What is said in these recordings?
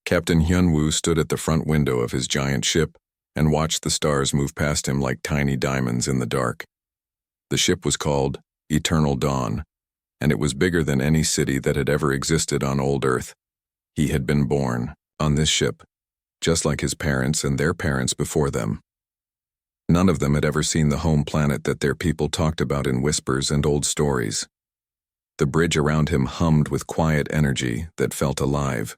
Captain Hyunwoo stood at the front window of his giant ship and watched the stars move past him like tiny diamonds in the dark. The ship was called Eternal Dawn, and it was bigger than any city that had ever existed on old Earth. He had been born on this ship, just like his parents and their parents before them. None of them had ever seen the home planet that their people talked about in whispers and old stories. The bridge around him hummed with quiet energy that felt alive.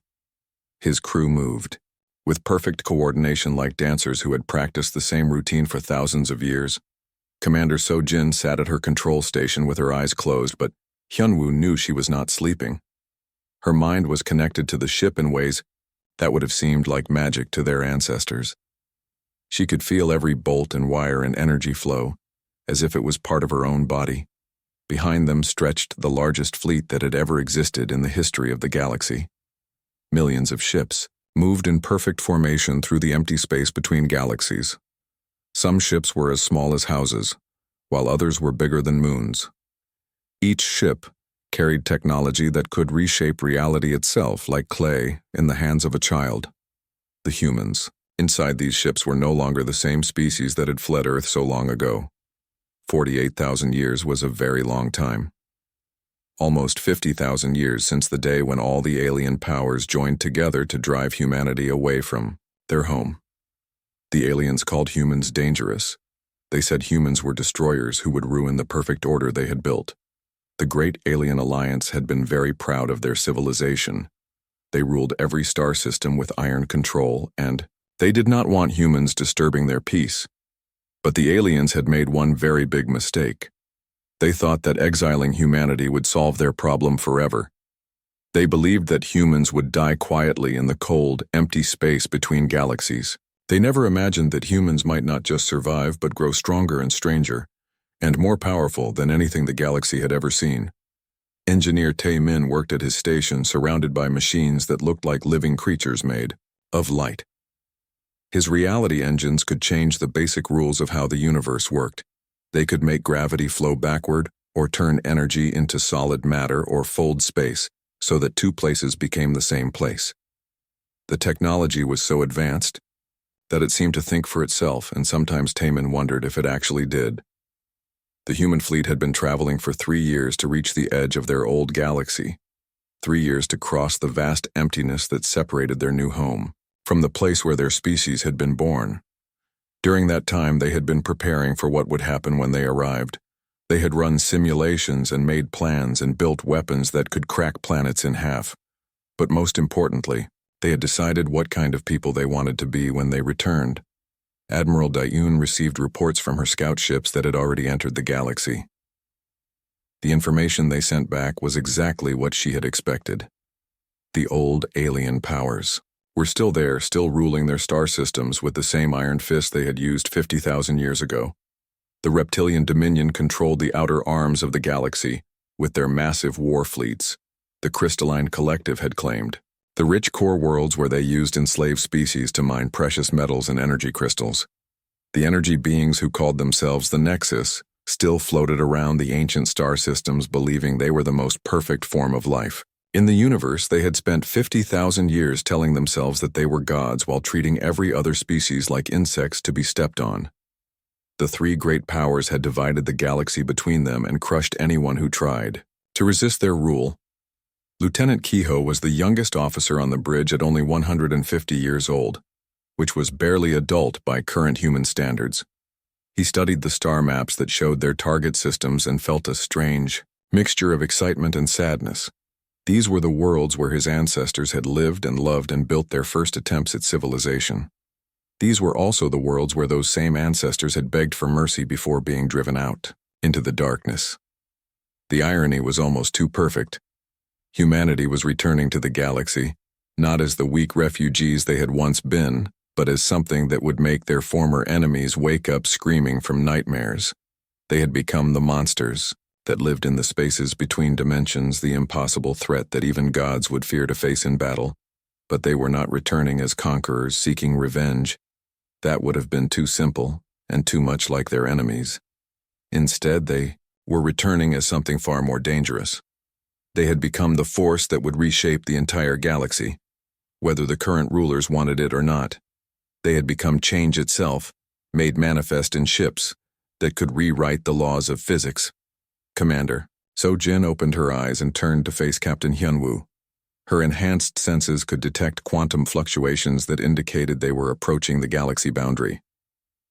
His crew moved, with perfect coordination like dancers who had practiced the same routine for thousands of years. Commander So-jin sat at her control station with her eyes closed, but Hyunwoo knew she was not sleeping. Her mind was connected to the ship in ways that would have seemed like magic to their ancestors. She could feel every bolt and wire and energy flow, as if it was part of her own body. Behind them stretched the largest fleet that had ever existed in the history of the galaxy. Millions of ships moved in perfect formation through the empty space between galaxies. Some ships were as small as houses, while others were bigger than moons. Each ship carried technology that could reshape reality itself like clay in the hands of a child. The humans inside these ships were no longer the same species that had fled Earth so long ago. 48,000 years was a very long time. Almost 50,000 years since the day when all the alien powers joined together to drive humanity away from their home. The aliens called humans dangerous. They said humans were destroyers who would ruin the perfect order they had built. The Great Alien Alliance had been very proud of their civilization. They ruled every star system with iron control, and they did not want humans disturbing their peace. But the aliens had made one very big mistake. They thought that exiling humanity would solve their problem forever. They believed that humans would die quietly in the cold, empty space between galaxies. They never imagined that humans might not just survive but grow stronger and stranger, and more powerful than anything the galaxy had ever seen. Engineer Tae-min worked at his station surrounded by machines that looked like living creatures made of light. His reality engines could change the basic rules of how the universe worked. They could make gravity flow backward, or turn energy into solid matter, or fold space, so that two places became the same place. The technology was so advanced that it seemed to think for itself, and sometimes Taemin wondered if it actually did. The human fleet had been traveling for 3 years to reach the edge of their old galaxy, 3 years to cross the vast emptiness that separated their new home from the place where their species had been born. During that time, they had been preparing for what would happen when they arrived. They had run simulations and made plans and built weapons that could crack planets in half. But most importantly, they had decided what kind of people they wanted to be when they returned. Admiral Daeun received reports from her scout ships that had already entered the galaxy. The information they sent back was exactly what she had expected. The old alien powers were still there, still ruling their star systems with the same iron fist they had used 50,000 years ago. The reptilian dominion controlled the outer arms of the galaxy with their massive war fleets, the crystalline collective had claimed. The rich core worlds where they used enslaved species to mine precious metals and energy crystals. The energy beings who called themselves the Nexus still floated around the ancient star systems believing they were the most perfect form of life. In the universe, they had spent 50,000 years telling themselves that they were gods while treating every other species like insects to be stepped on. The three great powers had divided the galaxy between them and crushed anyone who tried to resist their rule. Lieutenant Kehoe was the youngest officer on the bridge at only 150 years old, which was barely adult by current human standards. He studied the star maps that showed their target systems and felt a strange mixture of excitement and sadness. These were the worlds where his ancestors had lived and loved and built their first attempts at civilization. These were also the worlds where those same ancestors had begged for mercy before being driven out into the darkness. The irony was almost too perfect. Humanity was returning to the galaxy, not as the weak refugees they had once been, but as something that would make their former enemies wake up screaming from nightmares. They had become the monsters that lived in the spaces between dimensions, the impossible threat that even gods would fear to face in battle. But they were not returning as conquerors seeking revenge. That would have been too simple and too much like their enemies. Instead, they were returning as something far more dangerous. They had become the force that would reshape the entire galaxy. whether the current rulers wanted it or not. They had become change itself, made manifest in ships that could rewrite the laws of physics. Commander. So Jin opened her eyes and turned to face Captain Hyunwoo. Her enhanced senses could detect quantum fluctuations that indicated they were approaching the galaxy boundary.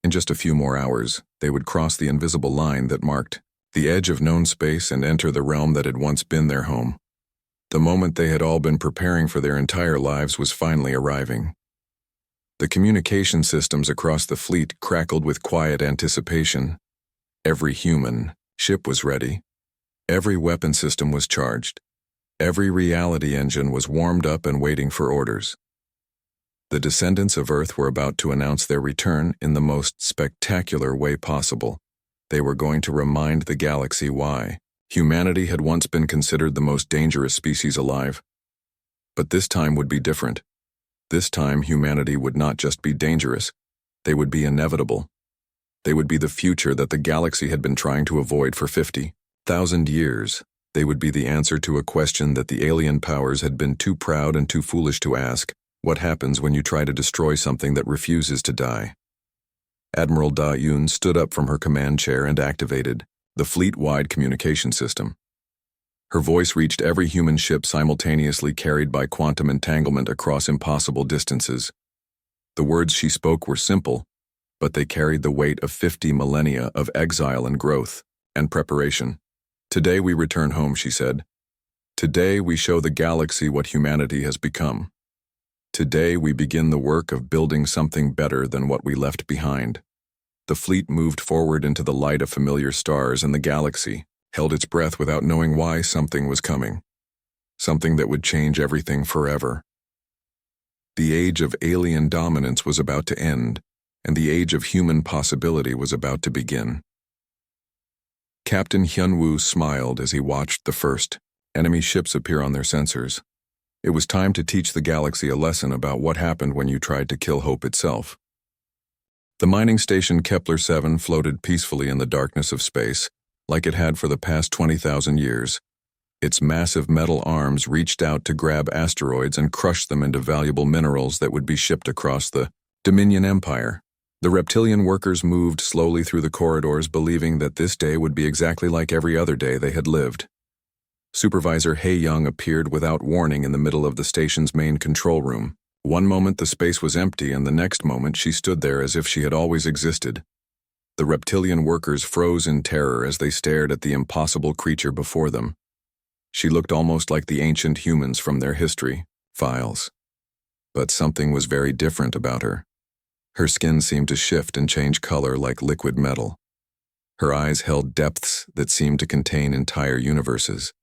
In just a few more hours, they would cross the invisible line that marked the edge of known space and enter the realm that had once been their home. The moment they had all been preparing for their entire lives was finally arriving. The communication systems across the fleet crackled with quiet anticipation. Every human ship was ready. Every weapon system was charged. Every reality engine was warmed up and waiting for orders. The descendants of Earth were about to announce their return in the most spectacular way possible. They were going to remind the galaxy why humanity had once been considered the most dangerous species alive. But this time would be different. This time humanity would not just be dangerous, they would be inevitable. They would be the future that the galaxy had been trying to avoid for 50,000 years. They would be the answer to a question that the alien powers had been too proud and too foolish to ask: what happens when you try to destroy something that refuses to die? Admiral Da-Yoon stood up from her command chair and activated the fleet-wide communication system. Her voice reached every human ship simultaneously, carried by quantum entanglement across impossible distances. The words she spoke were simple, but they carried the weight of 50 millennia of exile and growth and preparation. Today we return home, she said. Today we show the galaxy what humanity has become. Today we begin the work of building something better than what we left behind. The fleet moved forward into the light of familiar stars, and the galaxy held its breath without knowing why something was coming. Something that would change everything forever. The age of alien dominance was about to end, and the age of human possibility was about to begin. Captain Hyunwoo smiled as he watched the first enemy ships appear on their sensors. It was time to teach the galaxy a lesson about what happened when you tried to kill hope itself. The mining station Kepler-7 floated peacefully in the darkness of space, like it had for the past 20,000 years. Its massive metal arms reached out to grab asteroids and crush them into valuable minerals that would be shipped across the Dominion Empire. The reptilian workers moved slowly through the corridors, believing that this day would be exactly like every other day they had lived. Supervisor Hae-young appeared without warning in the middle of the station's main control room. One moment the space was empty, and the next moment she stood there as if she had always existed. The reptilian workers froze in terror as they stared at the impossible creature before them. She looked almost like the ancient humans from their history files. But something was very different about her. Her skin seemed to shift and change color like liquid metal. Her eyes held depths that seemed to contain entire universes.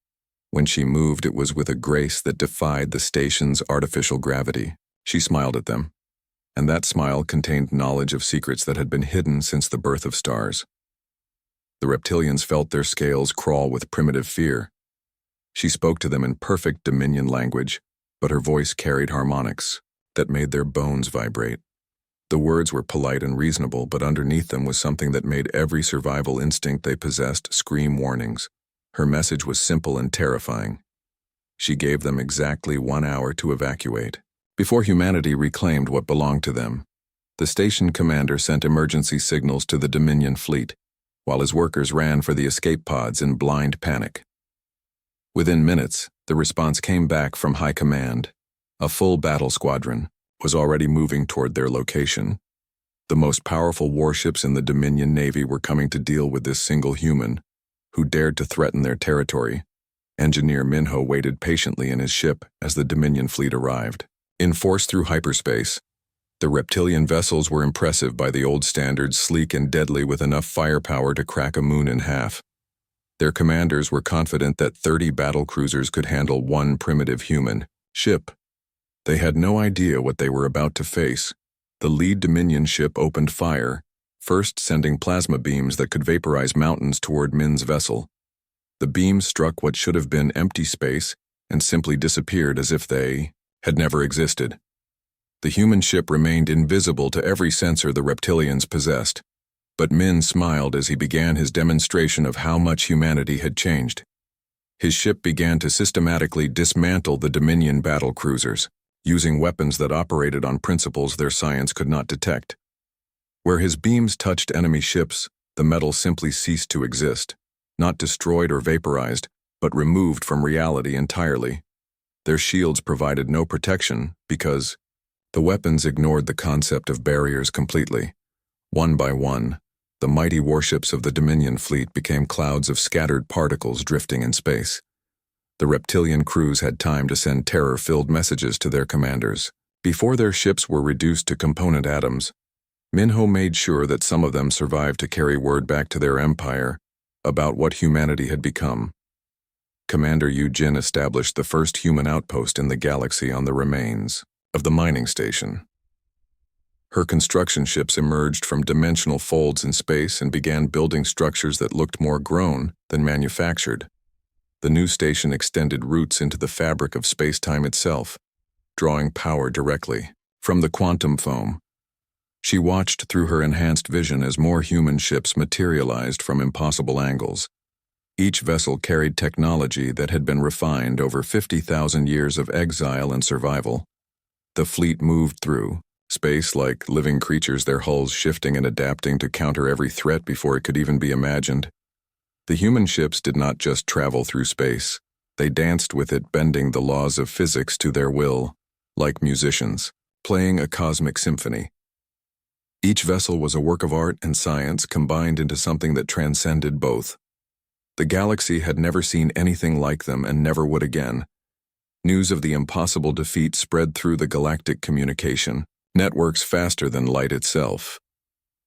When she moved, it was with a grace that defied the station's artificial gravity. She smiled at them, and that smile contained knowledge of secrets that had been hidden since the birth of stars. The reptilians felt their scales crawl with primitive fear. She spoke to them in perfect Dominion language, but her voice carried harmonics that made their bones vibrate. The words were polite and reasonable, but underneath them was something that made every survival instinct they possessed scream warnings. Her message was simple and terrifying. She gave them exactly 1 hour to evacuate. Before humanity reclaimed what belonged to them, the station commander sent emergency signals to the Dominion fleet, while his workers ran for the escape pods in blind panic. Within minutes, the response came back from High Command. A full battle squadron was already moving toward their location. The most powerful warships in the Dominion Navy were coming to deal with this single human, who dared to threaten their territory. Engineer Minho waited patiently in his ship as the Dominion fleet arrived. Enforced through hyperspace, the reptilian vessels were impressive by the old standards, sleek and deadly with enough firepower to crack a moon in half. Their commanders were confident that 30 battle cruisers could handle one primitive human ship. They had no idea what they were about to face. The lead Dominion ship opened fire, first sending plasma beams that could vaporize mountains toward Min's vessel. The beams struck what should have been empty space and simply disappeared as if they had never existed. The human ship remained invisible to every sensor the reptilians possessed, but Min smiled as he began his demonstration of how much humanity had changed. His ship began to systematically dismantle the Dominion battle cruisers. using weapons that operated on principles their science could not detect. Where his beams touched enemy ships, the metal simply ceased to exist, not destroyed or vaporized, but removed from reality entirely. Their shields provided no protection because the weapons ignored the concept of barriers completely. One by one, the mighty warships of the Dominion fleet became clouds of scattered particles drifting in space. The reptilian crews had time to send terror-filled messages to their commanders. Before their ships were reduced to component atoms, Minho made sure that some of them survived to carry word back to their empire about what humanity had become. Commander Yu Jin established the first human outpost in the galaxy on the remains of the mining station. Her construction ships emerged from dimensional folds in space and began building structures that looked more grown than manufactured. The new station extended roots into the fabric of space-time itself, drawing power directly from the quantum foam. She watched through her enhanced vision as more human ships materialized from impossible angles. Each vessel carried technology that had been refined over 50,000 years of exile and survival. The fleet moved through space like living creatures, their hulls shifting and adapting to counter every threat before it could even be imagined. The human ships did not just travel through space. They danced with it, bending the laws of physics to their will, like musicians, playing a cosmic symphony. Each vessel was a work of art and science combined into something that transcended both. The galaxy had never seen anything like them and never would again. News of the impossible defeat spread through the galactic communication networks faster than light itself.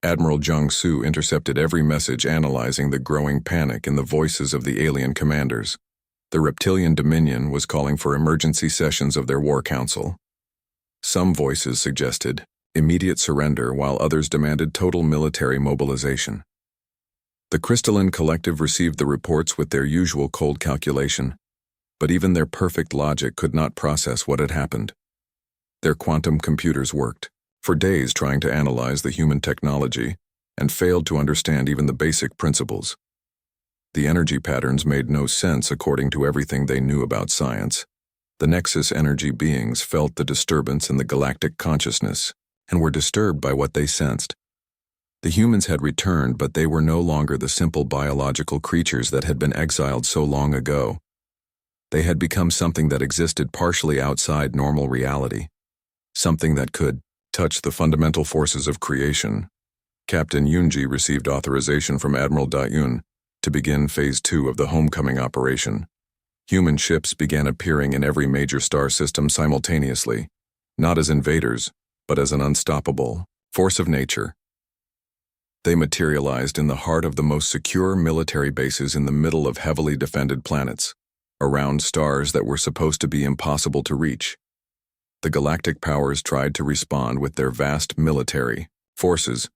Admiral Zhang Su intercepted every message, analyzing the growing panic in the voices of the alien commanders. The reptilian Dominion was calling for emergency sessions of their war council. Some voices suggested immediate surrender, while others demanded total military mobilization. The crystalline collective received the reports with their usual cold calculation, but even their perfect logic could not process what had happened. Their quantum computers worked for days trying to analyze the human technology and failed to understand even the basic principles. The energy patterns made no sense according to everything they knew about science. The Nexus energy beings felt the disturbance in the galactic consciousness and were disturbed by what they sensed. The humans had returned, but they were no longer the simple biological creatures that had been exiled so long ago. They had become something that existed partially outside normal reality, something that could touch the fundamental forces of creation. Captain Yunji received authorization from Admiral Da-Yun to begin Phase 2 of the homecoming operation. Human ships began appearing in every major star system simultaneously, not as invaders, but as an unstoppable force of nature. They materialized in the heart of the most secure military bases in the middle of heavily defended planets, around stars that were supposed to be impossible to reach. The galactic powers tried to respond with their vast military forces,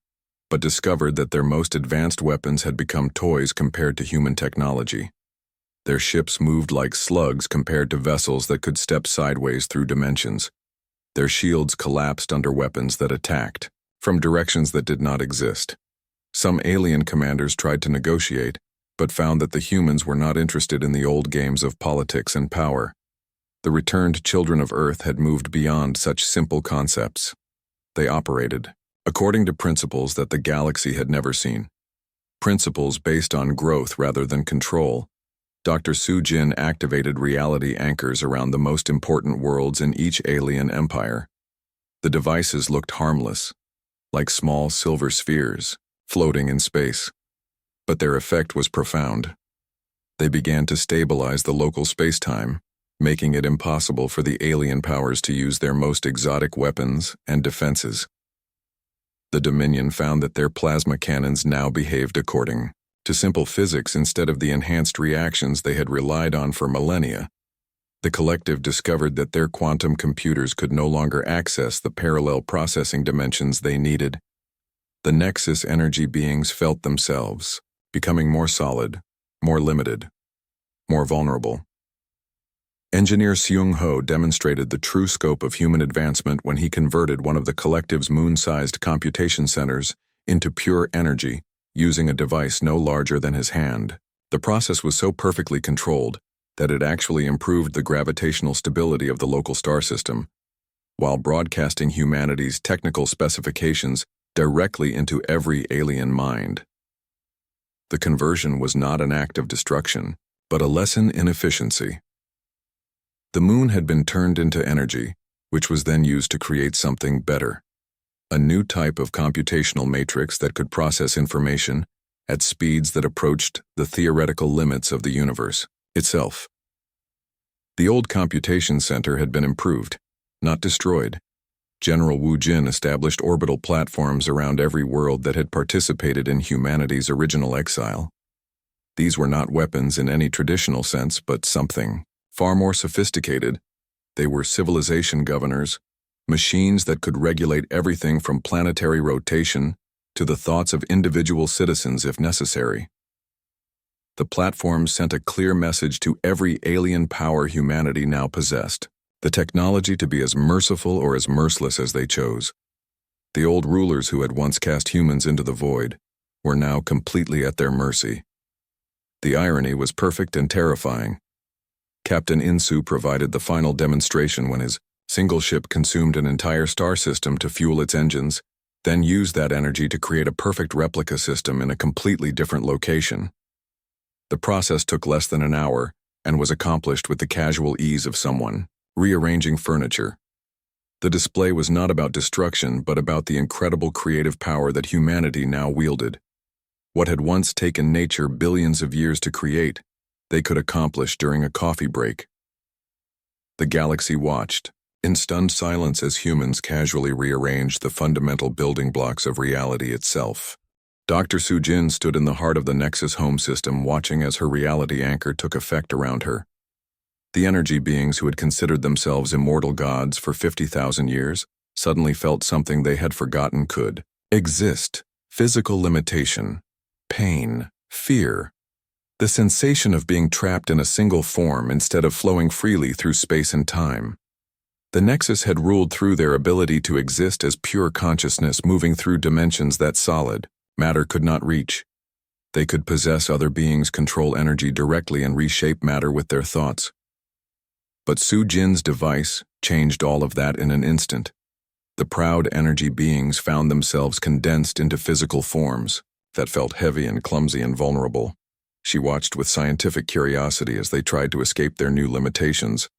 but discovered that their most advanced weapons had become toys compared to human technology. Their ships moved like slugs compared to vessels that could step sideways through dimensions. Their shields collapsed under weapons that attacked from directions that did not exist. Some alien commanders tried to negotiate, but found that the humans were not interested in the old games of politics and power. The returned children of Earth had moved beyond such simple concepts. They operated according to principles that the galaxy had never seen. Principles based on growth rather than control. Dr. Su Jin activated reality anchors around the most important worlds in each alien empire. The devices looked harmless, like small silver spheres floating in space, but their effect was profound. They began to stabilize the local space-time, making it impossible for the alien powers to use their most exotic weapons and defenses. The Dominion found that their plasma cannons now behaved according to simple physics instead of the enhanced reactions they had relied on for millennia. The collective discovered that their quantum computers could no longer access the parallel processing dimensions they needed. The Nexus energy beings felt themselves becoming more solid, more limited, more vulnerable. Engineer Seung Ho demonstrated the true scope of human advancement when he converted one of the collective's moon-sized computation centers into pure energy using a device no larger than his hand. The process was so perfectly controlled that it actually improved the gravitational stability of the local star system. while broadcasting humanity's technical specifications directly into every alien mind. The conversion was not an act of destruction, but a lesson in efficiency. The moon had been turned into energy, which was then used to create something better. A new type of computational matrix that could process information at speeds that approached the theoretical limits of the universe itself. The old computation center had been improved, not destroyed. General Wu Jin established orbital platforms around every world that had participated in humanity's original exile. These were not weapons in any traditional sense, but something far more sophisticated. They were civilization governors, machines that could regulate everything from planetary rotation to the thoughts of individual citizens if necessary. The platforms sent a clear message to every alien power humanity now possessed: the technology to be as merciful or as merciless as they chose. The old rulers who had once cast humans into the void were now completely at their mercy. The irony was perfect and terrifying. Captain Insu provided the final demonstration when his single ship consumed an entire star system to fuel its engines, then used that energy to create a perfect replica system in a completely different location. The process took less than an hour and was accomplished with the casual ease of someone rearranging furniture. The display was not about destruction, but about the incredible creative power that humanity now wielded. What had once taken nature billions of years to create, they could accomplish during a coffee break. The galaxy watched, in stunned silence, as humans casually rearranged the fundamental building blocks of reality itself. Dr. Su Jin stood in the heart of the Nexus home system, watching as her reality anchor took effect around her. The energy beings who had considered themselves immortal gods for 50,000 years suddenly felt something they had forgotten could exist: physical limitation, pain, fear. The sensation of being trapped in a single form instead of flowing freely through space and time. The Nexus had ruled through their ability to exist as pure consciousness moving through dimensions that solid matter could not reach. They could possess other beings, control energy directly, and reshape matter with their thoughts. But Su Jin's device changed all of that in an instant. The proud energy beings found themselves condensed into physical forms that felt heavy and clumsy and vulnerable. She watched with scientific curiosity as they tried to escape their new limitations.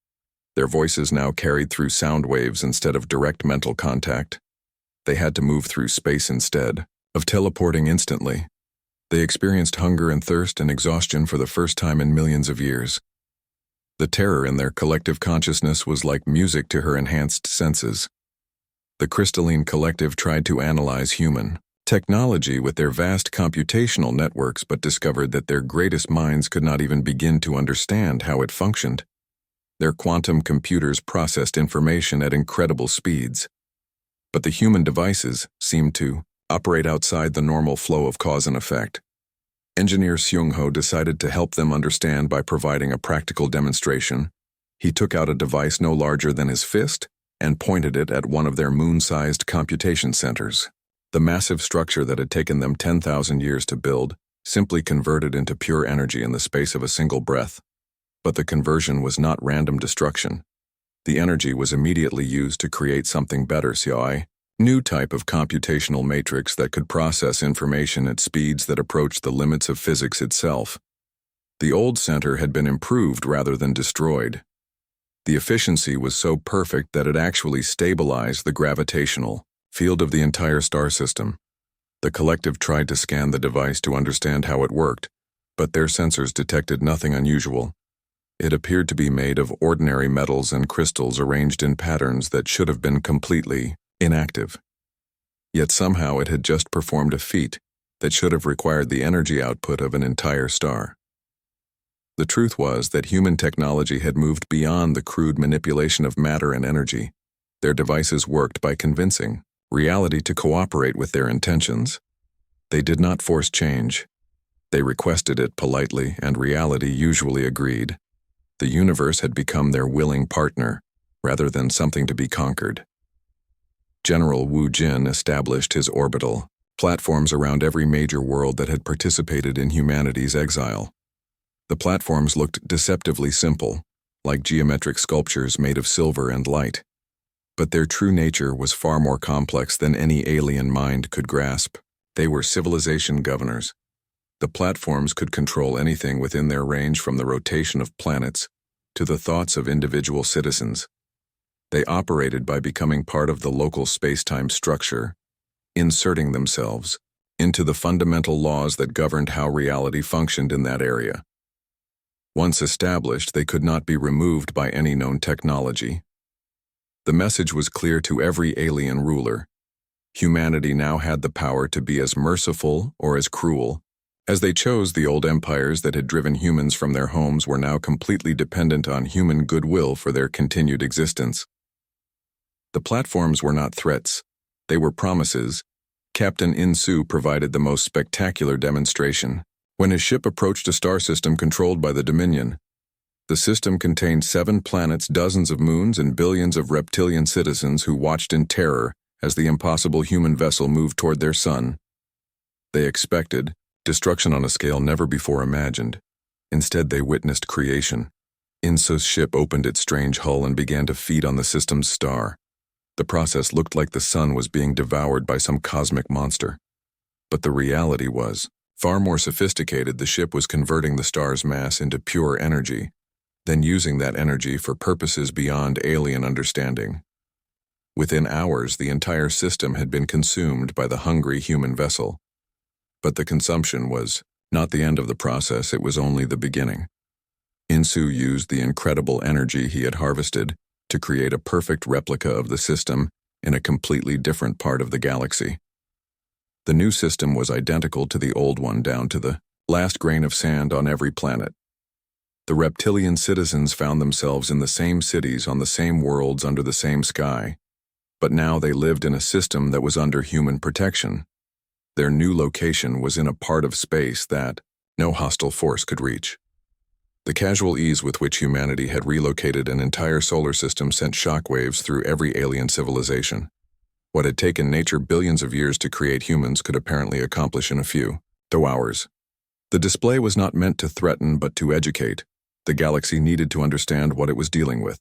Their voices now carried through sound waves instead of direct mental contact. They had to move through space instead of teleporting instantly. They experienced hunger and thirst and exhaustion for the first time in millions of years. The terror in their collective consciousness was like music to her enhanced senses. The crystalline collective tried to analyze human technology with their vast computational networks, but discovered that their greatest minds could not even begin to understand how it functioned. Their quantum computers processed information at incredible speeds. But the human devices seemed to operate outside the normal flow of cause and effect. Engineer Seung-ho decided to help them understand by providing a practical demonstration. He took out a device no larger than his fist and pointed it at one of their moon-sized computation centers. The massive structure that had taken them 10,000 years to build simply converted into pure energy in the space of a single breath. But the conversion was not random destruction. The energy was immediately used to create something better: HFY, new type of computational matrix that could process information at speeds that approached the limits of physics itself. The old center had been improved rather than destroyed. The efficiency was so perfect that it actually stabilized the gravitational field of the entire star system. The collective tried to scan the device to understand how it worked, but their sensors detected nothing unusual. It appeared to be made of ordinary metals and crystals arranged in patterns that should have been completely inactive. Yet somehow it had just performed a feat that should have required the energy output of an entire star. The truth was that human technology had moved beyond the crude manipulation of matter and energy. Their devices worked by convincing reality to cooperate with their intentions. They did not force change. They requested it politely, and reality usually agreed. The universe had become their willing partner, rather than something to be conquered. General Wu Jin established his orbital platforms around every major world that had participated in humanity's exile. The platforms looked deceptively simple, like geometric sculptures made of silver and light. But their true nature was far more complex than any alien mind could grasp. They were civilization governors. The platforms could control anything within their range, from the rotation of planets to the thoughts of individual citizens. They operated by becoming part of the local space-time structure, inserting themselves into the fundamental laws that governed how reality functioned in that area. Once established, they could not be removed by any known technology. The message was clear to every alien ruler. Humanity now had the power to be as merciful or as cruel as they chose. The old empires that had driven humans from their homes were now completely dependent on human goodwill for their continued existence. The platforms were not threats, they were promises. Captain Insu provided the most spectacular demonstration. When his ship approached a star system controlled by the Dominion, the system contained 7 planets, dozens of moons, and billions of reptilian citizens who watched in terror as the impossible human vessel moved toward their sun. They expected destruction on a scale never before imagined. Instead, they witnessed creation. Insu's ship opened its strange hull and began to feed on the system's star. The process looked like the sun was being devoured by some cosmic monster. But the reality was far more sophisticated. The ship was converting the star's mass into pure energy, then using that energy for purposes beyond alien understanding. Within hours, the entire system had been consumed by the hungry human vessel. But the consumption was not the end of the process, it was only the beginning. Insu used the incredible energy he had harvested to create a perfect replica of the system in a completely different part of the galaxy. The new system was identical to the old one, down to the last grain of sand on every planet. The reptilian citizens found themselves in the same cities, on the same worlds, under the same sky. But now they lived in a system that was under human protection. Their new location was in a part of space that no hostile force could reach. The casual ease with which humanity had relocated an entire solar system sent shockwaves through every alien civilization. What had taken nature billions of years to create, humans could apparently accomplish in a few, though hours. The display was not meant to threaten but to educate. The galaxy needed to understand what it was dealing with.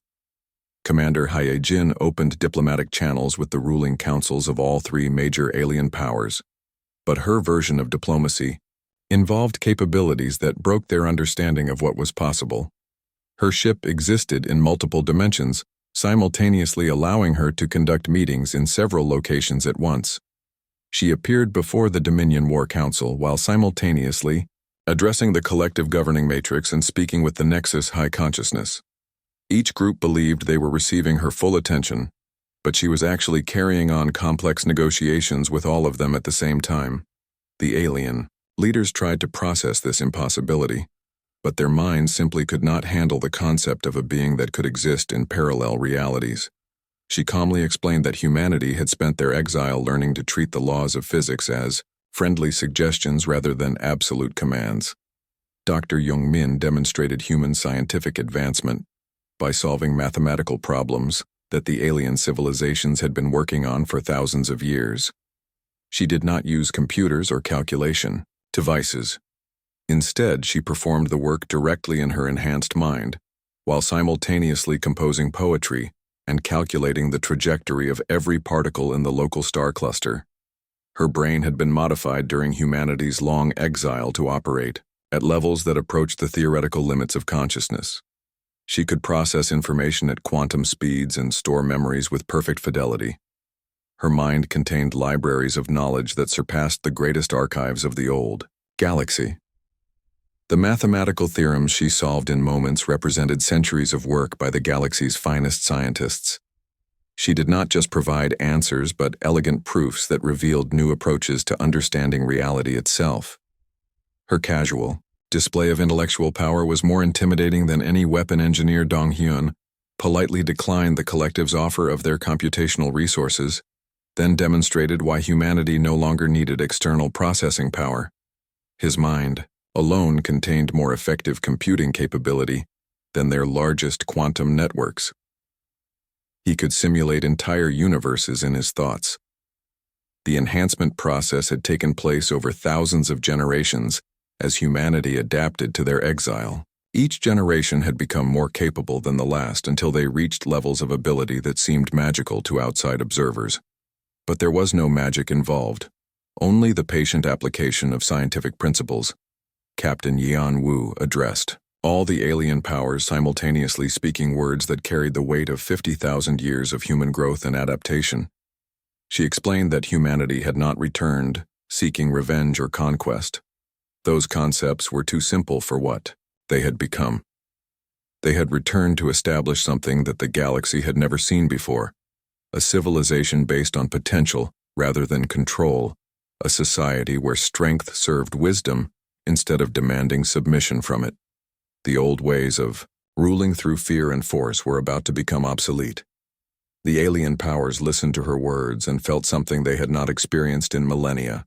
Commander Haye Jin opened diplomatic channels with the ruling councils of all 3 major alien powers. But her version of diplomacy involved capabilities that broke their understanding of what was possible. Her ship existed in multiple dimensions, simultaneously allowing her to conduct meetings in several locations at once. She appeared before the Dominion War Council while simultaneously addressing the collective governing matrix and speaking with the Nexus High Consciousness. Each group believed they were receiving her full attention, but she was actually carrying on complex negotiations with all of them at the same time. The alien leaders tried to process this impossibility, but their minds simply could not handle the concept of a being that could exist in parallel realities. She calmly explained that humanity had spent their exile learning to treat the laws of physics as friendly suggestions rather than absolute commands. Dr. Jung-min demonstrated human scientific advancement by solving mathematical problems that the alien civilizations had been working on for thousands of years. She did not use computers or calculation devices. Instead, she performed the work directly in her enhanced mind, while simultaneously composing poetry and calculating the trajectory of every particle in the local star cluster. Her brain had been modified during humanity's long exile to operate at levels that approached the theoretical limits of consciousness. She could process information at quantum speeds and store memories with perfect fidelity. Her mind contained libraries of knowledge that surpassed the greatest archives of the old galaxy. The mathematical theorems she solved in moments represented centuries of work by the galaxy's finest scientists. She did not just provide answers but elegant proofs that revealed new approaches to understanding reality itself. Her casual display of intellectual power was more intimidating than any weapon engineer. Dong Hyun politely declined the collective's offer of their computational resources, then demonstrated why humanity no longer needed external processing power. His mind alone contained more effective computing capability than their largest quantum networks. He could simulate entire universes in his thoughts. The enhancement process had taken place over thousands of generations as humanity adapted to their exile. Each generation had become more capable than the last until they reached levels of ability that seemed magical to outside observers. But there was no magic involved, only the patient application of scientific principles. Captain Yan Wu addressed all the alien powers, simultaneously speaking words that carried the weight of 50,000 years of human growth and adaptation. She explained that humanity had not returned, seeking revenge or conquest. Those concepts were too simple for what they had become. They had returned to establish something that the galaxy had never seen before, a civilization based on potential rather than control, a society where strength served wisdom instead of demanding submission from it. The old ways of ruling through fear and force were about to become obsolete. The alien powers listened to her words and felt something they had not experienced in millennia.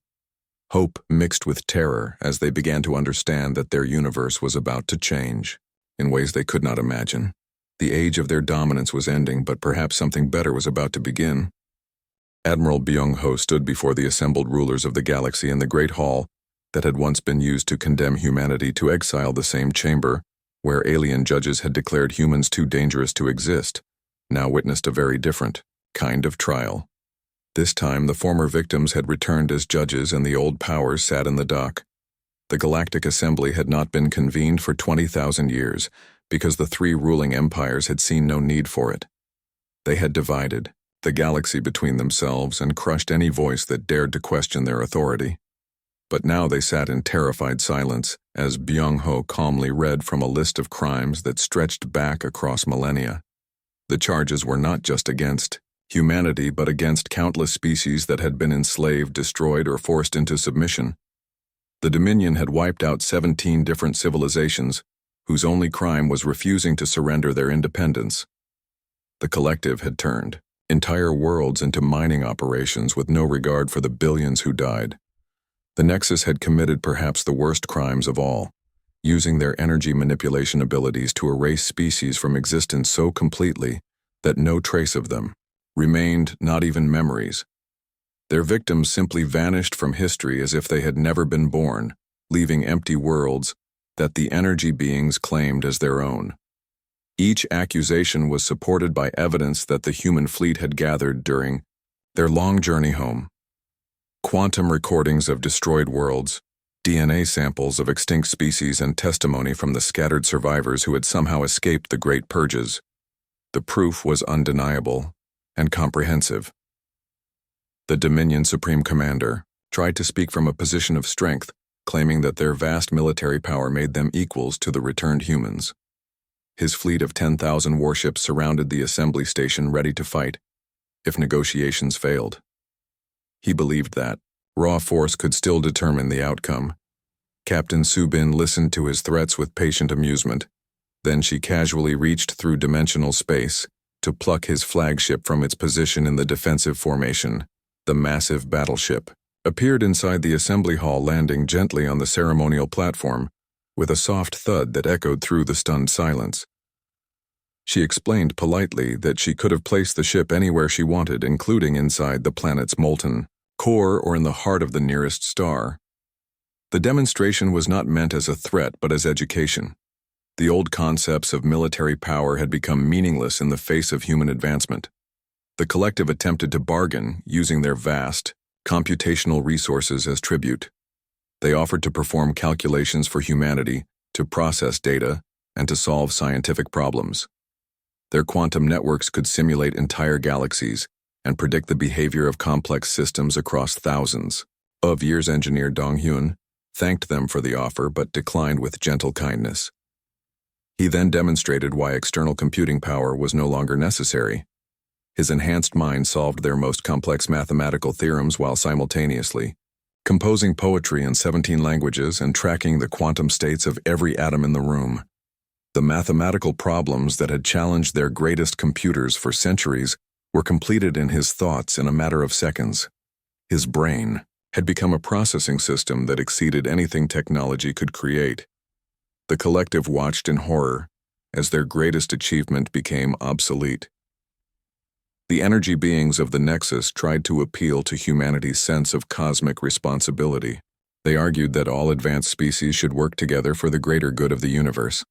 Hope mixed with terror as they began to understand that their universe was about to change in ways they could not imagine. The age of their dominance was ending, but perhaps something better was about to begin. Admiral Byung-ho stood before the assembled rulers of the galaxy in the Great Hall that had once been used to condemn humanity to exile, the same chamber where alien judges had declared humans too dangerous to exist, now witnessed a very different kind of trial. This time, the former victims had returned as judges and the old powers sat in the dock. The Galactic Assembly had not been convened for 20,000 years because the three ruling empires had seen no need for it. They had divided the galaxy between themselves and crushed any voice that dared to question their authority. But now they sat in terrified silence as Byung-ho calmly read from a list of crimes that stretched back across millennia. The charges were not just against humanity, but against countless species that had been enslaved, destroyed, or forced into submission. The Dominion had wiped out 17 different civilizations, whose only crime was refusing to surrender their independence. The Collective had turned entire worlds into mining operations with no regard for the billions who died. The Nexus had committed perhaps the worst crimes of all, using their energy manipulation abilities to erase species from existence so completely that no trace of them remained, not even memories. Their victims simply vanished from history as if they had never been born, leaving empty worlds that the energy beings claimed as their own. Each accusation was supported by evidence that the human fleet had gathered during their long journey home. Quantum recordings of destroyed worlds, DNA samples of extinct species, and testimony from the scattered survivors who had somehow escaped the Great Purges. The proof was undeniable and comprehensive. The Dominion Supreme Commander tried to speak from a position of strength, claiming that their vast military power made them equals to the returned humans. His fleet of 10,000 warships surrounded the assembly station, ready to fight if negotiations failed. He believed that raw force could still determine the outcome. Captain Subin listened to his threats with patient amusement. Then she casually reached through dimensional space to pluck his flagship from its position in the defensive formation. The massive battleship appeared inside the assembly hall, landing gently on the ceremonial platform with a soft thud that echoed through the stunned silence. She explained politely that she could have placed the ship anywhere she wanted, including inside the planet's molten core or in the heart of the nearest star. The demonstration was not meant as a threat but as education. The old concepts of military power had become meaningless in the face of human advancement. The Collective attempted to bargain, using their vast, computational resources as tribute. They offered to perform calculations for humanity, to process data, and to solve scientific problems. Their quantum networks could simulate entire galaxies and predict the behavior of complex systems across thousands of years. Engineer Dong Hyun thanked them for the offer but declined with gentle kindness. He then demonstrated why external computing power was no longer necessary. His enhanced mind solved their most complex mathematical theorems while simultaneously composing poetry in 17 languages and tracking the quantum states of every atom in the room. The mathematical problems that had challenged their greatest computers for centuries were completed in his thoughts in a matter of seconds. His brain had become a processing system that exceeded anything technology could create. The Collective watched in horror as their greatest achievement became obsolete. The energy beings of the Nexus tried to appeal to humanity's sense of cosmic responsibility. They argued that all advanced species should work together for the greater good of the universe.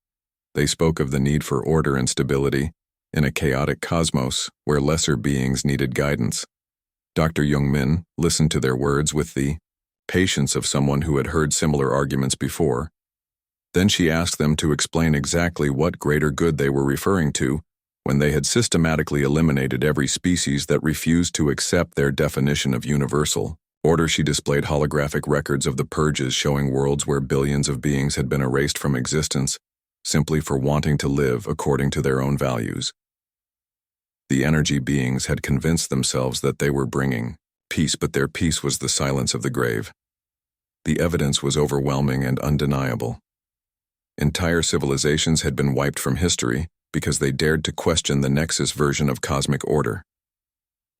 They spoke of the need for order and stability in a chaotic cosmos where lesser beings needed guidance. Dr. Young-min listened to their words with the patience of someone who had heard similar arguments before. Then she asked them to explain exactly what greater good they were referring to when they had systematically eliminated every species that refused to accept their definition of universal order. She displayed holographic records of the purges showing worlds where billions of beings had been erased from existence simply for wanting to live according to their own values. The energy beings had convinced themselves that they were bringing peace, but their peace was the silence of the grave. The evidence was overwhelming and undeniable. Entire civilizations had been wiped from history because they dared to question the Nexus version of cosmic order.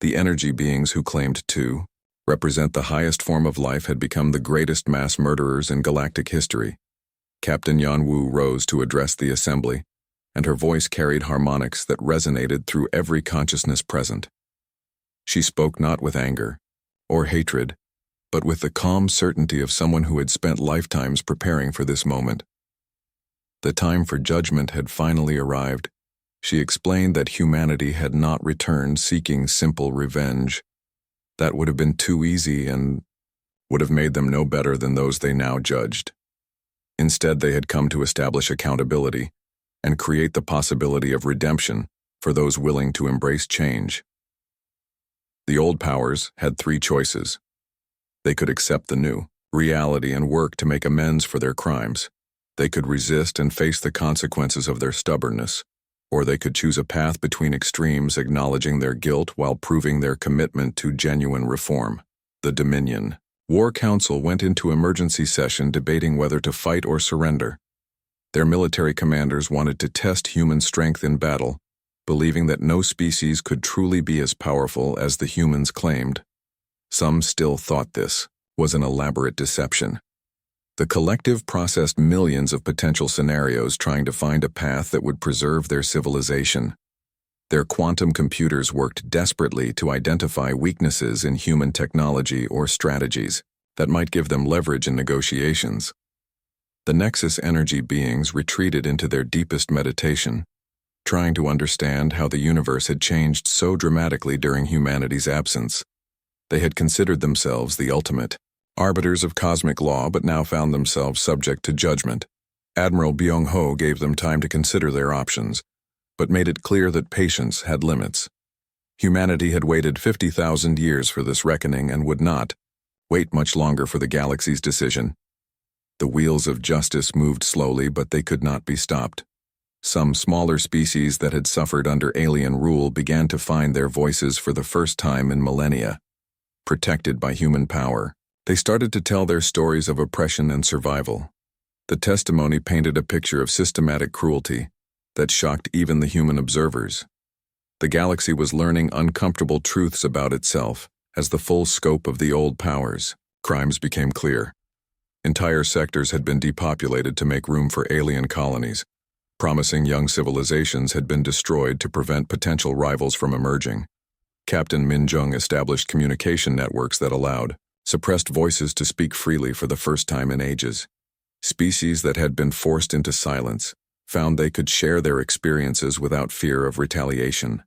The energy beings who claimed to represent the highest form of life had become the greatest mass murderers in galactic history. Captain Yan-Wu rose to address the assembly, and her voice carried harmonics that resonated through every consciousness present. She spoke not with anger or hatred, but with the calm certainty of someone who had spent lifetimes preparing for this moment. The time for judgment had finally arrived. She explained that humanity had not returned seeking simple revenge. That would have been too easy and would have made them no better than those they now judged. Instead, they had come to establish accountability and create the possibility of redemption for those willing to embrace change. The old powers had three choices. They could accept the new reality and work to make amends for their crimes. They could resist and face the consequences of their stubbornness, or they could choose a path between extremes, acknowledging their guilt while proving their commitment to genuine reform. The Dominion War Council went into emergency session debating whether to fight or surrender. Their military commanders wanted to test human strength in battle, believing that no species could truly be as powerful as the humans claimed. Some still thought this was an elaborate deception. The collective processed millions of potential scenarios trying to find a path that would preserve their civilization. Their quantum computers worked desperately to identify weaknesses in human technology or strategies that might give them leverage in negotiations. The Nexus energy beings retreated into their deepest meditation, trying to understand how the universe had changed so dramatically during humanity's absence. They had considered themselves the ultimate arbiters of cosmic law, but now found themselves subject to judgment. Admiral Byung-ho gave them time to consider their options, but made it clear that patience had limits. Humanity had waited 50,000 years for this reckoning and would not wait much longer for the galaxy's decision. The wheels of justice moved slowly, but they could not be stopped. Some smaller species that had suffered under alien rule began to find their voices for the first time in millennia. Protected by human power, they started to tell their stories of oppression and survival. The testimony painted a picture of systematic cruelty that shocked even the human observers. The galaxy was learning uncomfortable truths about itself as the full scope of the old powers' crimes became clear. Entire sectors had been depopulated to make room for alien colonies. Promising young civilizations had been destroyed to prevent potential rivals from emerging. Captain Min-jung established communication networks that allowed suppressed voices to speak freely for the first time in ages. Species that had been forced into silence found they could share their experiences without fear of retaliation.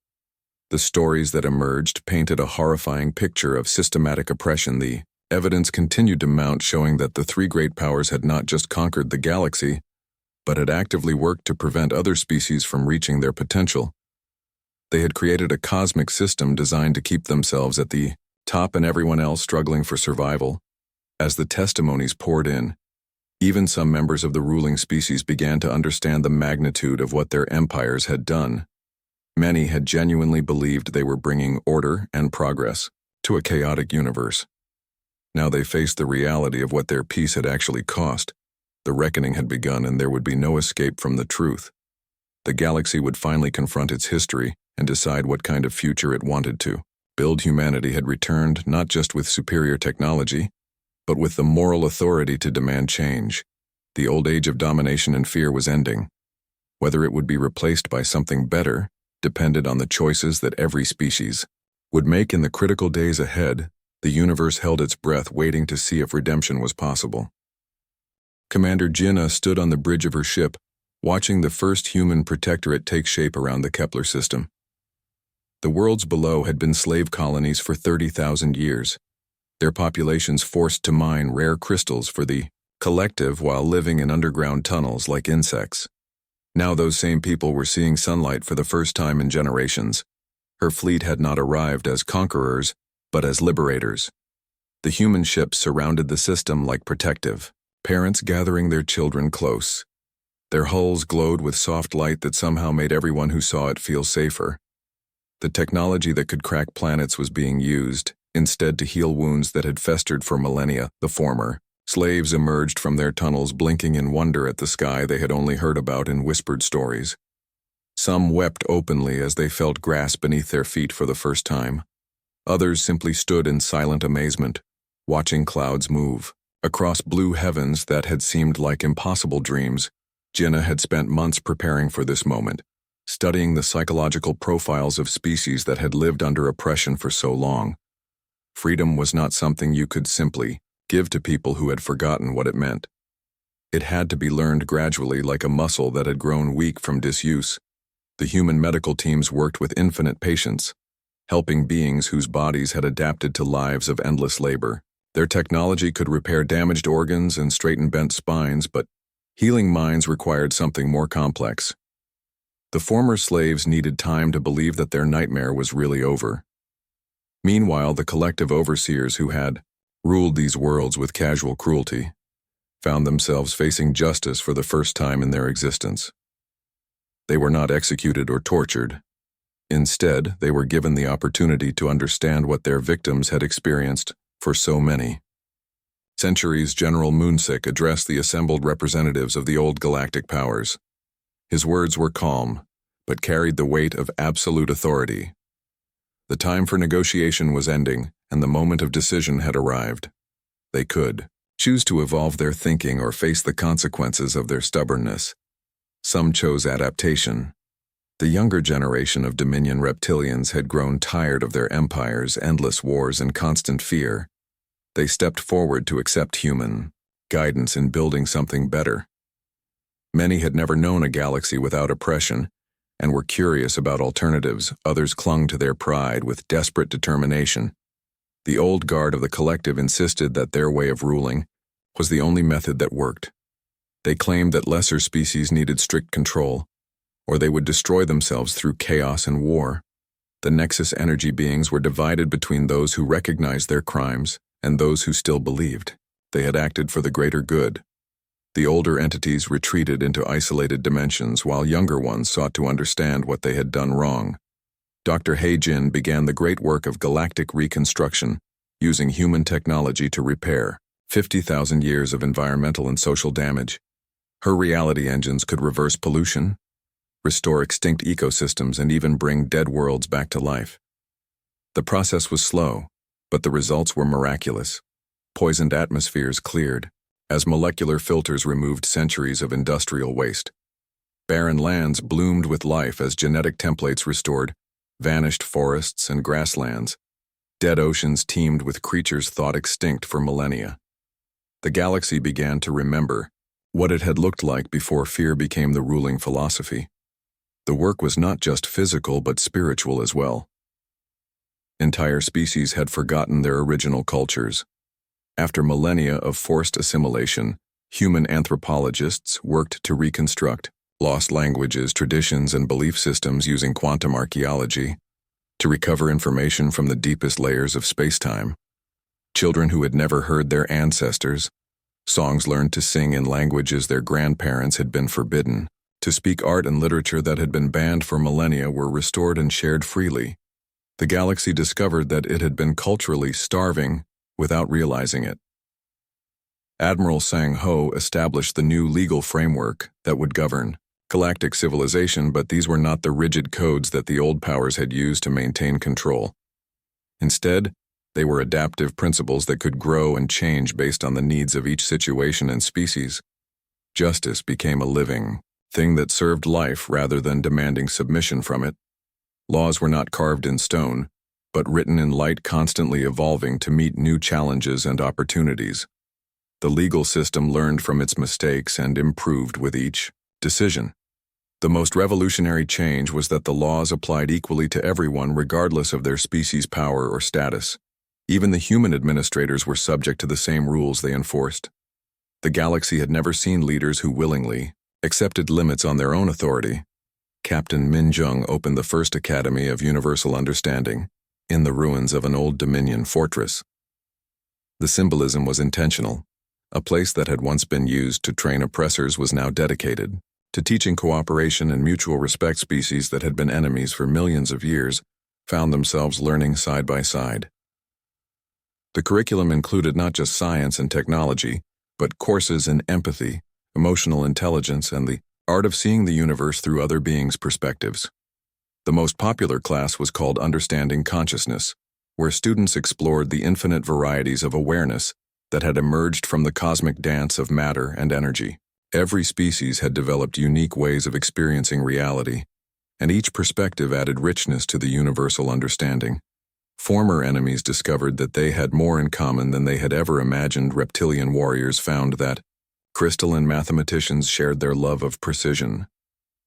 The stories that emerged painted a horrifying picture of systematic oppression. The evidence continued to mount, showing that the three great powers had not just conquered the galaxy, but had actively worked to prevent other species from reaching their potential. They had created a cosmic system designed to keep themselves at the top and everyone else struggling for survival. As the testimonies poured in, even some members of the ruling species began to understand the magnitude of what their empires had done. Many had genuinely believed they were bringing order and progress to a chaotic universe. Now they faced the reality of what their peace had actually cost. The reckoning had begun, and there would be no escape from the truth. The galaxy would finally confront its history and decide what kind of future it wanted to build. Humanity had returned not just with superior technology, but with the moral authority to demand change. The old age of domination and fear was ending. Whether it would be replaced by something better depended on the choices that every species would make in the critical days ahead. The universe held its breath, waiting to see if redemption was possible. Commander Jinna stood on the bridge of her ship, watching the first human protectorate take shape around the Kepler system. The worlds below had been slave colonies for 30,000 years, their populations forced to mine rare crystals for the collective while living in underground tunnels like insects. Now those same people were seeing sunlight for the first time in generations. Her fleet had not arrived as conquerors, but as liberators. The human ships surrounded the system like protective, parents gathering their children close. Their hulls glowed with soft light that somehow made everyone who saw it feel safer. The technology that could crack planets was being used, instead to heal wounds that had festered for millennia. The former, slaves emerged from their tunnels blinking in wonder at the sky they had only heard about in whispered stories. Some wept openly as they felt grass beneath their feet for the first time. Others simply stood in silent amazement, watching clouds move. Across blue heavens that had seemed like impossible dreams, Jinnah had spent months preparing for this moment, studying the psychological profiles of species that had lived under oppression for so long. Freedom was not something you could simply give to people who had forgotten what it meant. It had to be learned gradually, like a muscle that had grown weak from disuse. The human medical teams worked with infinite patience, helping beings whose bodies had adapted to lives of endless labor. Their technology could repair damaged organs and straighten bent spines, but healing minds required something more complex. The former slaves needed time to believe that their nightmare was really over. Meanwhile, the collective overseers who had ruled these worlds with casual cruelty found themselves facing justice for the first time in their existence. They were not executed or tortured. Instead, they were given the opportunity to understand what their victims had experienced for so many centuries. General Moonsick addressed the assembled representatives of the old galactic powers. His words were calm, but carried the weight of absolute authority. The time for negotiation was ending, and the moment of decision had arrived. They could choose to evolve their thinking or face the consequences of their stubbornness. Some chose adaptation. The younger generation of Dominion reptilians had grown tired of their empire's endless wars and constant fear. They stepped forward to accept human guidance in building something better. Many had never known a galaxy without oppression, and were curious about alternatives. Others clung to their pride with desperate determination. The old guard of the collective insisted that their way of ruling was the only method that worked. They claimed that lesser species needed strict control, or they would destroy themselves through chaos and war. The Nexus energy beings were divided between those who recognized their crimes and those who still believed they had acted for the greater good. The older entities retreated into isolated dimensions while younger ones sought to understand what they had done wrong. Dr. He-Jin began the great work of galactic reconstruction, using human technology to repair 50,000 years of environmental and social damage. Her reality engines could reverse pollution, restore extinct ecosystems, and even bring dead worlds back to life. The process was slow, but the results were miraculous. Poisoned atmospheres cleared, as molecular filters removed centuries of industrial waste. Barren lands bloomed with life as genetic templates restored vanished forests and grasslands. Dead oceans teemed with creatures thought extinct for millennia. The galaxy began to remember what it had looked like before fear became the ruling philosophy. The work was not just physical but spiritual as well. Entire species had forgotten their original cultures. After millennia of forced assimilation, human anthropologists worked to reconstruct lost languages, traditions, and belief systems using quantum archaeology to recover information from the deepest layers of space-time. Children who had never heard their ancestors, songs learned to sing in languages their grandparents had been forbidden, to speak art and literature that had been banned for millennia were restored and shared freely. The galaxy discovered that it had been culturally starving without realizing it. Admiral Sang-Ho established the new legal framework that would govern galactic civilization, but these were not the rigid codes that the old powers had used to maintain control. Instead, they were adaptive principles that could grow and change based on the needs of each situation and species. Justice became a living thing that served life rather than demanding submission from it. Laws were not carved in stone, but written in light, constantly evolving to meet new challenges and opportunities. The legal system learned from its mistakes and improved with each Decision. The most revolutionary change was that the laws applied equally to everyone regardless of their species' power or status. Even the human administrators were subject to the same rules they enforced. The galaxy had never seen leaders who willingly accepted limits on their own authority. Captain Min Jung opened the first Academy of Universal Understanding in the ruins of an old Dominion fortress. The symbolism was intentional. A place that had once been used to train oppressors was now dedicated to teaching cooperation and mutual respect. Species that had been enemies for millions of years found themselves learning side by side. The curriculum included not just science and technology, but courses in empathy, emotional intelligence, and the art of seeing the universe through other beings' perspectives. The most popular class was called Understanding Consciousness, where students explored the infinite varieties of awareness that had emerged from the cosmic dance of matter and energy. Every species had developed unique ways of experiencing reality, and each perspective added richness to the universal understanding. Former enemies discovered that they had more in common than they had ever imagined. Reptilian warriors found that crystalline mathematicians shared their love of precision.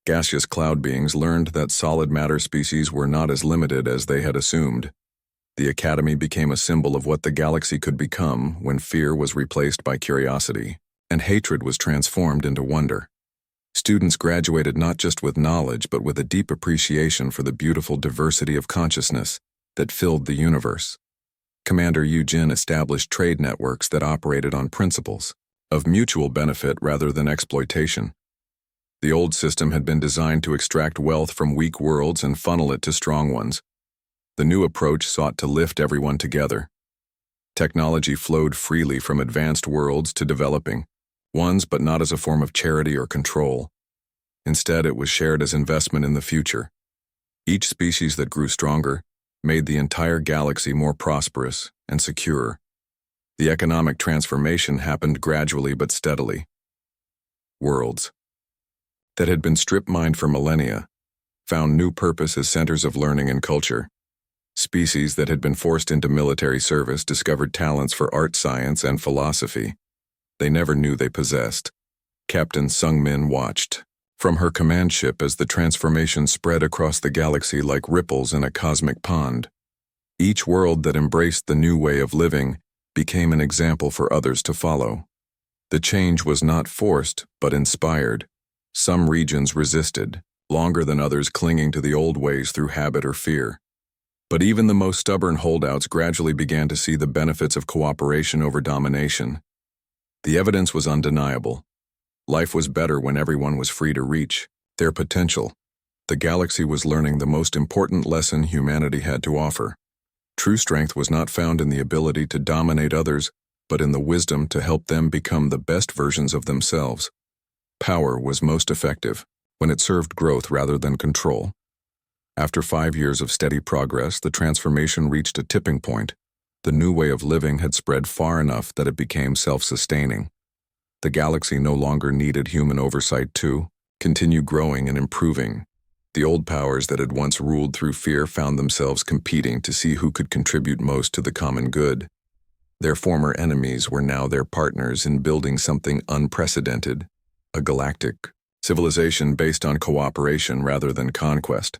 Gaseous cloud beings learned that solid matter species were not as limited as they had assumed. The Academy became a symbol of what the galaxy could become when fear was replaced by curiosity, and hatred was transformed into wonder. Students graduated not just with knowledge but with a deep appreciation for the beautiful diversity of consciousness that filled the universe. Commander Yu Jin established trade networks that operated on principles of mutual benefit rather than exploitation. The old system had been designed to extract wealth from weak worlds and funnel it to strong ones. The new approach sought to lift everyone together. Technology flowed freely from advanced worlds to developing ones, but not as a form of charity or control. Instead, it was shared as investment in the future. Each species that grew stronger made the entire galaxy more prosperous and secure. The economic transformation happened gradually but steadily. Worlds that had been strip-mined for millennia found new purpose as centers of learning and culture. Species that had been forced into military service discovered talents for art, science, and philosophy they never knew they possessed. Captain Sung Min watched from her command ship as the transformation spread across the galaxy like ripples in a cosmic pond. Each world that embraced the new way of living became an example for others to follow. The change was not forced, but inspired. Some regions resisted, longer than others clinging to the old ways through habit or fear. But even the most stubborn holdouts gradually began to see the benefits of cooperation over domination. The evidence was undeniable. Life was better when everyone was free to reach their potential. The galaxy was learning the most important lesson humanity had to offer. True strength was not found in the ability to dominate others, but in the wisdom to help them become the best versions of themselves. Power was most effective when it served growth rather than control. After 5 years of steady progress, the transformation reached a tipping point. The new way of living had spread far enough that it became self-sustaining. The galaxy no longer needed human oversight to continue growing and improving. The old powers that had once ruled through fear found themselves competing to see who could contribute most to the common good. Their former enemies were now their partners in building something unprecedented, a galactic civilization based on cooperation rather than conquest.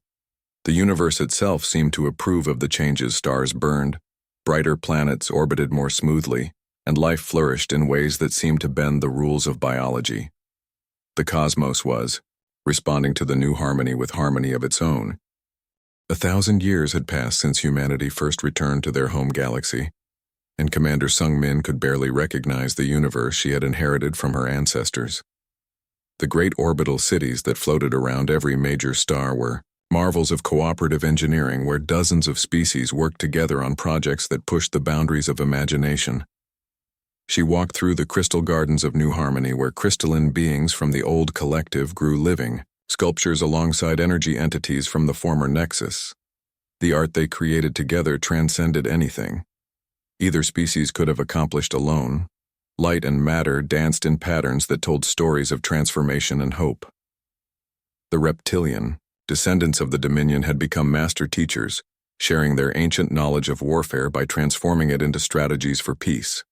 The universe itself seemed to approve of the changes. Stars burned, brighter planets orbited more smoothly, and life flourished in ways that seemed to bend the rules of biology. The cosmos was responding to the new harmony with harmony of its own. 1,000 years had passed since humanity first returned to their home galaxy, and Commander Sung Min could barely recognize the universe she had inherited from her ancestors. The great orbital cities that floated around every major star were marvels of cooperative engineering where dozens of species worked together on projects that pushed the boundaries of imagination. She walked through the crystal gardens of New Harmony where crystalline beings from the old collective grew living, sculptures alongside energy entities from the former nexus. The art they created together transcended anything either species could have accomplished alone. Light and matter danced in patterns that told stories of transformation and hope. The reptilian, descendants of the Dominion, had become master teachers, sharing their ancient knowledge of warfare by transforming it into strategies for peace.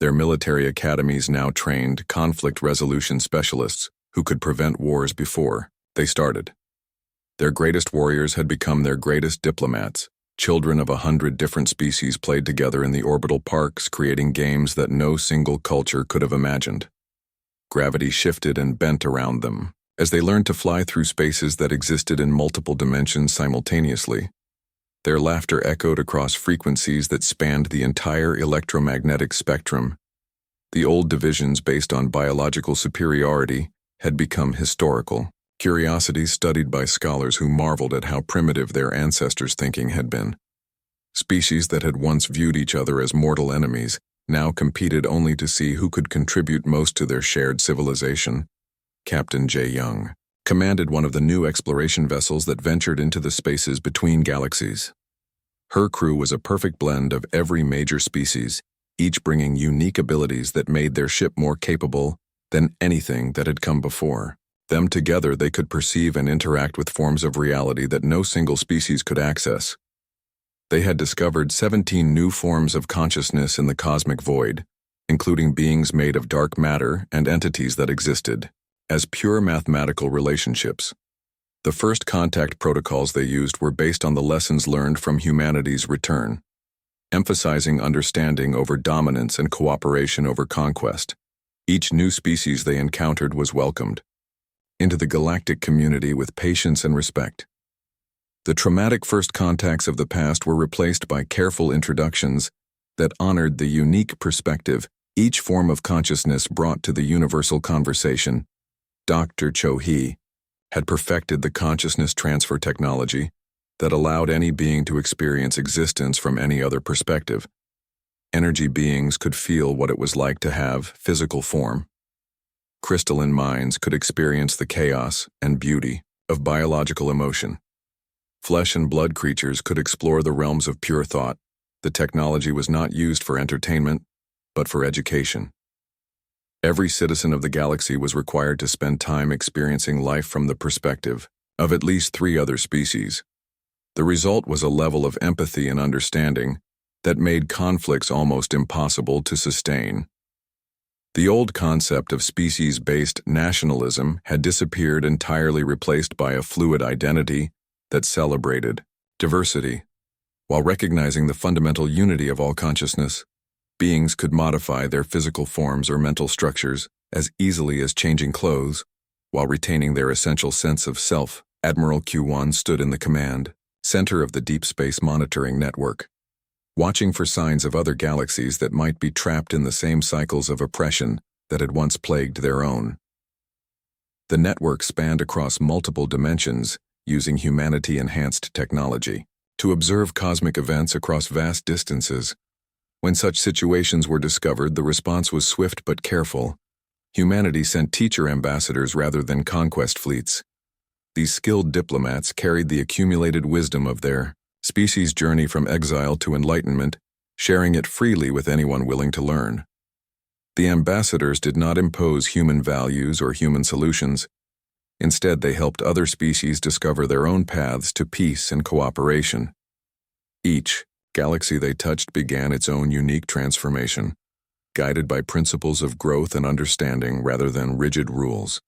Their military academies now trained conflict resolution specialists who could prevent wars before they started. Their greatest warriors had become their greatest diplomats. Children of 100 different species played together in the orbital parks, creating games that no single culture could have imagined. Gravity shifted and bent around them, as they learned to fly through spaces that existed in multiple dimensions simultaneously. Their laughter echoed across frequencies that spanned the entire electromagnetic spectrum. The old divisions based on biological superiority had become historical curiosities studied by scholars who marveled at how primitive their ancestors' thinking had been. Species that had once viewed each other as mortal enemies now competed only to see who could contribute most to their shared civilization. Captain J. Young commanded one of the new exploration vessels that ventured into the spaces between galaxies. Her crew was a perfect blend of every major species, each bringing unique abilities that made their ship more capable than anything that had come before. Them together, they could perceive and interact with forms of reality that no single species could access. They had discovered 17 new forms of consciousness in the cosmic void, including beings made of dark matter and entities that existed as pure mathematical relationships. The first contact protocols they used were based on the lessons learned from humanity's return, emphasizing understanding over dominance and cooperation over conquest. Each new species they encountered was welcomed into the galactic community with patience and respect. The traumatic first contacts of the past were replaced by careful introductions that honored the unique perspective each form of consciousness brought to the universal conversation. Dr. Cho Hee had perfected the consciousness transfer technology that allowed any being to experience existence from any other perspective. Energy beings could feel what it was like to have physical form. Crystalline minds could experience the chaos and beauty of biological emotion. Flesh and blood creatures could explore the realms of pure thought. The technology was not used for entertainment, but for education. Every citizen of the galaxy was required to spend time experiencing life from the perspective of at least 3 other species. The result was a level of empathy and understanding that made conflicts almost impossible to sustain. The old concept of species-based nationalism had disappeared, entirely replaced by a fluid identity that celebrated diversity. While recognizing the fundamental unity of all consciousness, beings could modify their physical forms or mental structures as easily as changing clothes, while retaining their essential sense of self. Admiral Q1 stood in the command center of the Deep Space Monitoring Network, watching for signs of other galaxies that might be trapped in the same cycles of oppression that had once plagued their own. The network spanned across multiple dimensions, using humanity-enhanced technology to observe cosmic events across vast distances. When such situations were discovered, the response was swift but careful. Humanity sent teacher ambassadors rather than conquest fleets. These skilled diplomats carried the accumulated wisdom of their species' journey from exile to enlightenment, sharing it freely with anyone willing to learn. The ambassadors did not impose human values or human solutions. Instead, they helped other species discover their own paths to peace and cooperation. Each galaxy they touched began its own unique transformation, guided by principles of growth and understanding rather than rigid rules.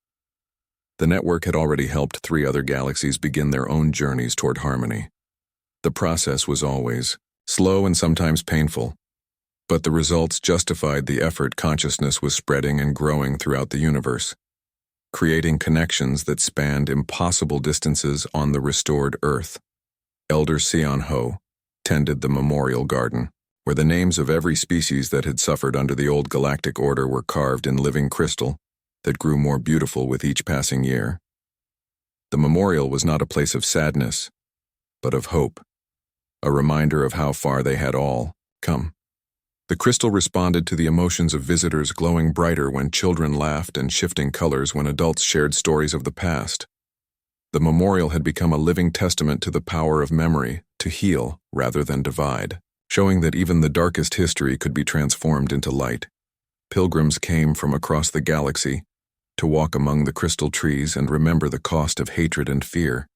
The network had already helped 3 other galaxies begin their own journeys toward harmony. The process was always slow and sometimes painful, but the results justified the effort. Consciousness was spreading and growing throughout the universe, creating connections that spanned impossible distances on the restored Earth. Elder Sion Ho tended the memorial garden, where the names of every species that had suffered under the old galactic order were carved in living crystal that grew more beautiful with each passing year. The memorial was not a place of sadness, but of hope, a reminder of how far they had all come. The crystal responded to the emotions of visitors, glowing brighter when children laughed and shifting colors when adults shared stories of the past. The memorial had become a living testament to the power of memory to heal rather than divide, showing that even the darkest history could be transformed into light. Pilgrims came from across the galaxy to walk among the crystal trees and remember the cost of hatred and fear.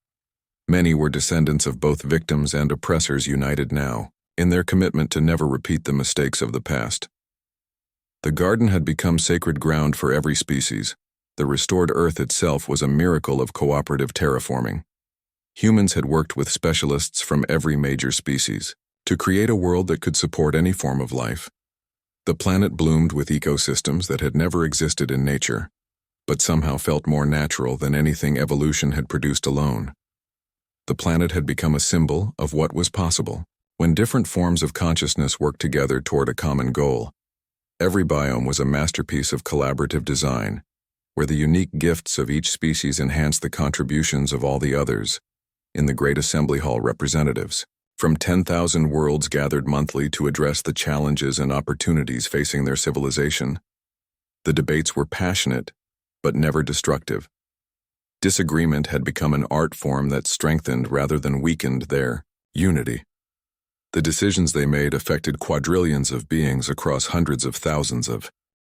Many were descendants of both victims and oppressors, united now in their commitment to never repeat the mistakes of the past. The garden had become sacred ground for every species, The restored Earth itself was a miracle of cooperative terraforming. Humans had worked with specialists from every major species to create a world that could support any form of life. The planet bloomed with ecosystems that had never existed in nature, but somehow felt more natural than anything evolution had produced alone. The planet had become a symbol of what was possible when different forms of consciousness worked together toward a common goal. Every biome was a masterpiece of collaborative design, where the unique gifts of each species enhanced the contributions of all the others. In the Great Assembly Hall, representatives from 10,000 worlds gathered monthly to address the challenges and opportunities facing their civilization. The debates were passionate, but never destructive. Disagreement had become an art form that strengthened rather than weakened their unity. The decisions they made affected quadrillions of beings across hundreds of thousands of